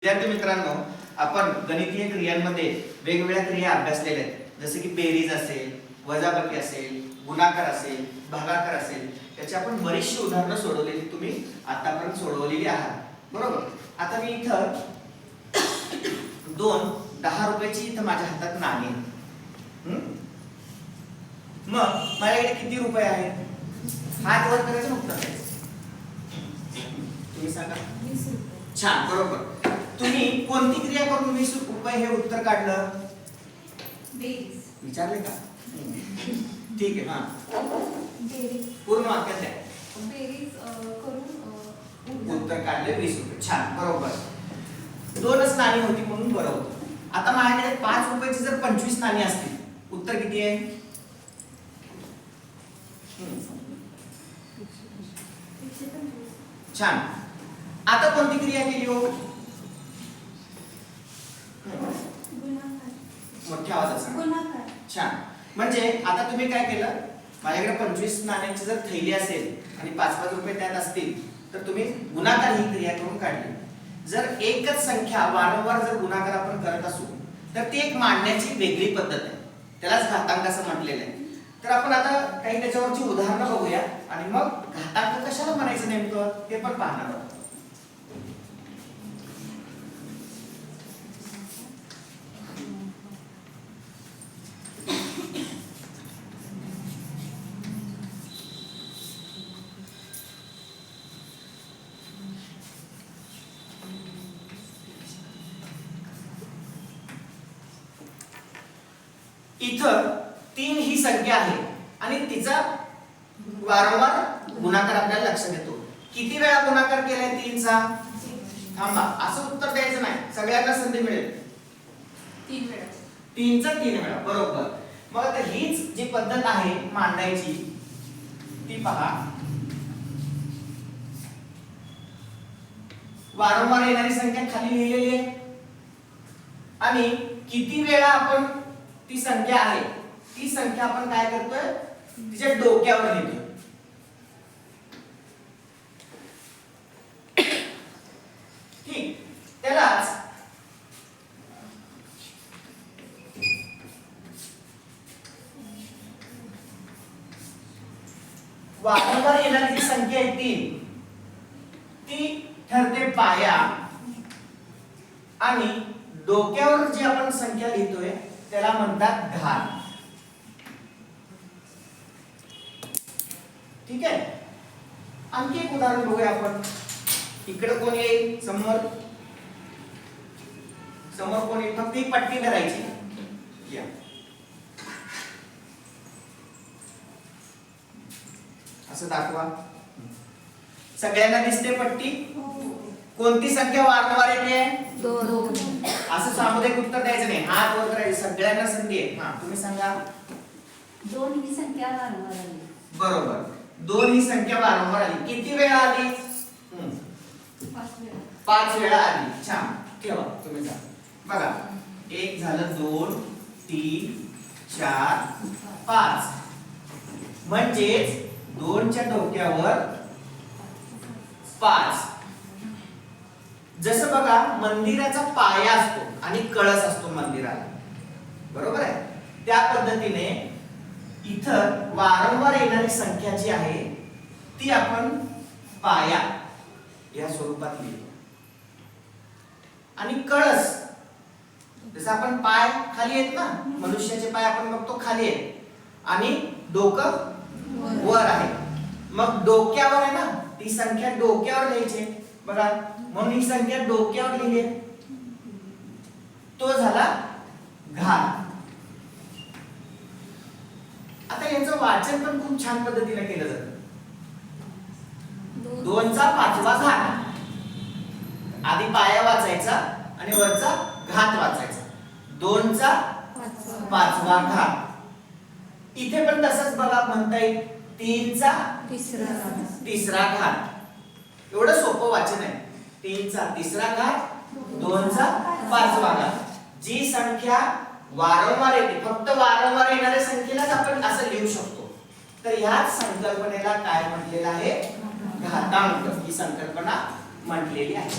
विद्यार्थी मित्रांनो, आपण गणितीय क्रियांमध्ये वेगवेगळ्या क्रिया अभ्यासलेल्या आहेत. जसे की बेरीज असेल, वजाबाकी असेल, गुणाकार असेल, भागाकार असेल. त्याची आपण बरीचशी उदाहरणं सोडवलेली तुम्ही आतापर्यंत सोडवलेली आहात. बरोबर. आता मी इथं दोन 10 रुपयाची इथं माझ्या हातात नाणी आहेत. मग माझ्याकडे किती रुपये आहेत? हात वर करायचं, उत्तर द्यायचं. तुम्ही सांगा. 20 रुपये. छान, बरोबर. तुम्ही कोणती क्रिया करून 20 रुपये हे उत्तर काढलं? बेरीज. विचारले का? ठीक आहे. हा, बेरीज. पूर्ण वाक्यात द्या. बेरीज करून उत्तर काढले 20 रुपये. छान, बरोबर. दोनच नाणी होती म्हणून बरोबर. आता माझ्याकडे 5 रुपयाची जर 25 नाणी असतील, उत्तर किती आहे? 125. छान. आता कोणती क्रिया केली हो? गुणाकार. मोठ्या आवाजात सांगा. गुणाकार. छान. म्हणजे आता तुम्ही काय केलं? माझ्याकडे 25 नाण्यांची जर थैली असेल आणि 5-5 रुपये त्यात असतील, तर तुम्ही गुणाकार ही क्रिया करून काढली. जर एकच संख्या वारंवार जर गुणाकार आपण करत असू, तर ती एक मांडण्याची वेगळी पद्धत आहे. त्यालाच घातांक असं म्हटलेलं आहे. तर आपण आता काही त्याच्यावरची उदाहरणं बघूया आणि मग घातांक कशाला म्हणायचं नेमकं ते पण पाहणार आहोत. इथं 3 ही संख्या आहे आणि तिचा वारंवार गुणाकार आपल्याला लक्षात येतो. किती वेळा गुणाकार केलाय 3 चा? थांबा, असं उत्तर द्यायचं नाही, सगळ्यांना संधी मिळेल. 3 वेळा. 3 चा 3 वेळा, बरोबर. मग आता हीच जी पद्धत आहे मांडायची ती पहा. वारंवार येणारी संख्या खाली लिहिलेली आहे आणि किती वेळा आपण ती संख्या आहे ती संख्या आपण काय करतोय? तिच्या डोक्यावर लिहितोय. ठीक. त्यालाच वारंवार येणारी जी संख्या आहे ती ठरते पाया आणि डोक्यावर जी आपण संख्या लिहितोय त्याला म्हणतात घात. ठीक आहे. आणखी एक उदाहरण बघूया आपण. इकडे कोण येईल? समोर कोण येईल? फक्त ही पट्टी धरायची. या, असं दाखवा. सगळ्यांना दिसते पट्टी? कोणती संख्या वारंवार येते? 2. असं सामुदायिक उत्तर द्यायचं नाही, हात वर करायचे. सगळ्यांना संधी आहे. हा, तुम्ही सांगा. 2 ही संख्या वारंवार आली. बरोबर. 2 ही संख्या वारंवार आली. किती वेळा आली? 5 वेळा. 5 वेळा आली. छान. ठेवा, तुम्ही जा. बघा, 1 झालं, 2, 3, 4, 5. म्हणजेच 2 च्या डोक्यावर 5. जसं बघा, मंदिराचा पाया असतो आणि कळस असतो मंदिराला, बरोबर आहे? त्या पद्धतीने इथं वारंवार येणारी संख्या जी आहे ती आपण पाया या स्वरूपात लिहितो आणि कळस, जसं आपण पाय खाली आहेत ना, मनुष्याचे पाय आपण बघतो खाली आहेत आणि डोकं वर आहे. मग डोक्यावर आहे ना, ती संख्या डोक्यावर लिहायची. बघा, म्हणून ही संख्या डोक्यावर लिहिली आहे. तो झाला घात. आता याचं वाचन पण खूप छान पद्धतीने केलं जातं. 2 चा 5वा घात. आधी पाया वाचायचा आणि वरचा घात वाचायचा. 2 चा 5वा घात. इथे पण तसंच बघा, म्हणता येईल 3 चा 3रा घात. एवढं सोपं वाचन आहे. 3 चा 3रा घात, 2 चा 5वा घात. जी संख्या वारंवार येते, फक्त वारंवार येणाऱ्या संख्येलाच आपण असं लिहू शकतो. तर ह्याच संकल्पनेला काय म्हटलेलं आहे? घातांक ही संकल्पना म्हटलेली आहे.